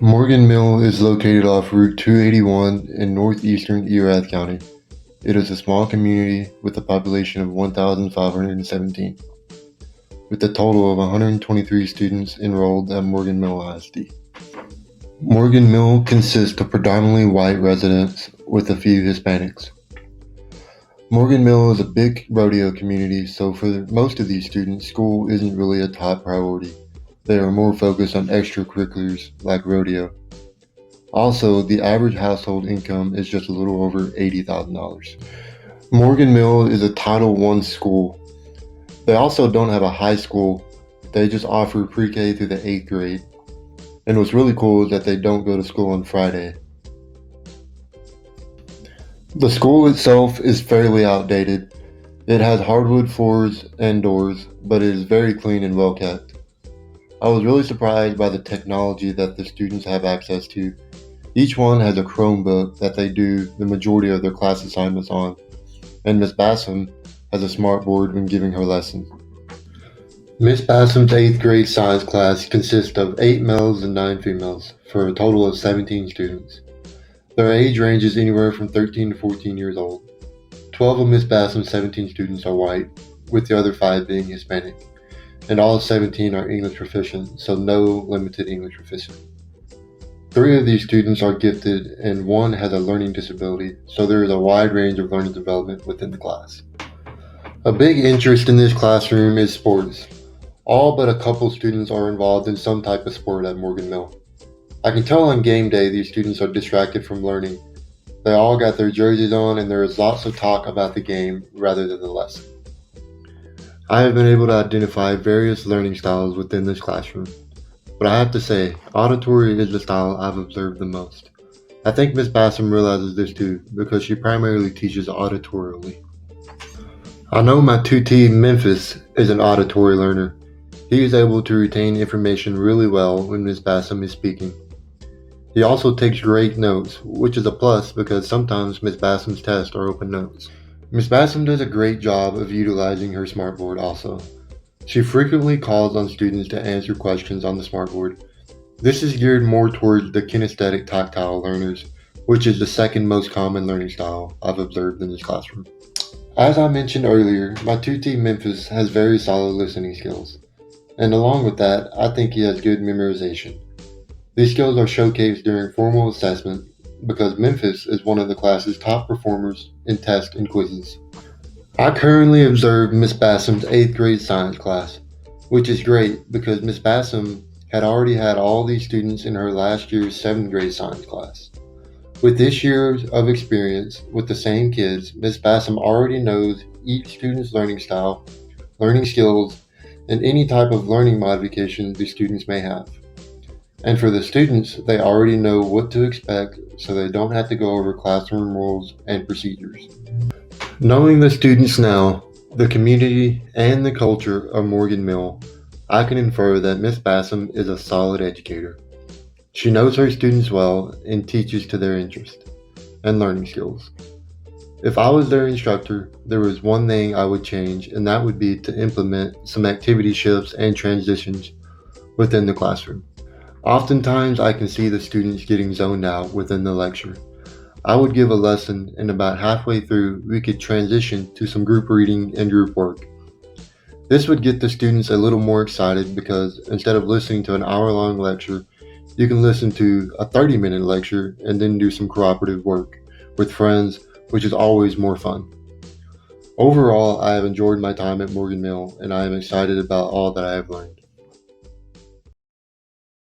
Morgan Mill is located off Route 281 in northeastern Erath County. It is a small community with a population of 1,517, with a total of 123 students enrolled at Morgan Mill ISD. Morgan Mill consists of predominantly white residents with a few Hispanics. Morgan Mill is a big rodeo community, so for most of these students, school isn't really a top priority. They are more focused on extracurriculars like rodeo. Also, the average household income is just a little over $80,000. Morgan Mill is a Title I school. They also don't have a high school. They just offer pre-K through the 8th grade. And what's really cool is that they don't go to school on Friday. The school itself is fairly outdated. It has hardwood floors and doors, but it is very clean and well kept. I was really surprised by the technology that the students have access to. Each one has a Chromebook that they do the majority of their class assignments on, and Miss Bassam has a smart board when giving her lessons. Miss Bassam's 8th grade science class consists of 8 males and 9 females, for a total of 17 students. Their age ranges anywhere from 13 to 14 years old. 12 of Miss Bassam's 17 students are white, with the other 5 being Hispanic, and all 17 are English proficient, so no limited English proficiency. 3 of these students are gifted and 1 has a learning disability, so there is a wide range of learning development within the class. A big interest in this classroom is sports. All but a couple students are involved in some type of sport at Morgan Mill. I can tell on game day these students are distracted from learning. They all got their jerseys on and there is lots of talk about the game rather than the lesson. I have been able to identify various learning styles within this classroom. But I have to say, auditory is the style I've observed the most. I think Miss Bassam realizes this too, because she primarily teaches auditorially. I know my tutee Memphis is an auditory learner. He is able to retain information really well when Miss Bassam is speaking. He also takes great notes, which is a plus because sometimes Miss Bassam's tests are open notes. Miss Bassam does a great job of utilizing her smartboard also. She frequently calls on students to answer questions on the smartboard. This is geared more towards the kinesthetic tactile learners, which is the second most common learning style I've observed in this classroom. As I mentioned earlier, my tutee Memphis has very solid listening skills. And along with that, I think he has good memorization. These skills are showcased during formal assessment because Memphis is one of the class's top performers in tests and quizzes. I currently observe Miss Bassam's 8th grade science class, which is great because Miss Bassam had already had all these students in her last year's 7th grade science class. With this year of experience with the same kids, Miss Bassam already knows each student's learning style, learning skills, and any type of learning modification the students may have. And for the students, they already know what to expect so they don't have to go over classroom rules and procedures. Knowing the students now, the community, and the culture of Morgan Mill, I can infer that Miss Bassam is a solid educator. She knows her students well and teaches to their interest and learning skills. If I was their instructor, there was one thing I would change, and that would be to implement some activity shifts and transitions within the classroom. Oftentimes, I can see the students getting zoned out within the lecture. I would give a lesson, and about halfway through, we could transition to some group reading and group work. This would get the students a little more excited because instead of listening to an hour-long lecture, you can listen to a 30-minute lecture and then do some cooperative work with friends, which is always more fun. Overall, I have enjoyed my time at Morgan Mill, and I am excited about all that I have learned.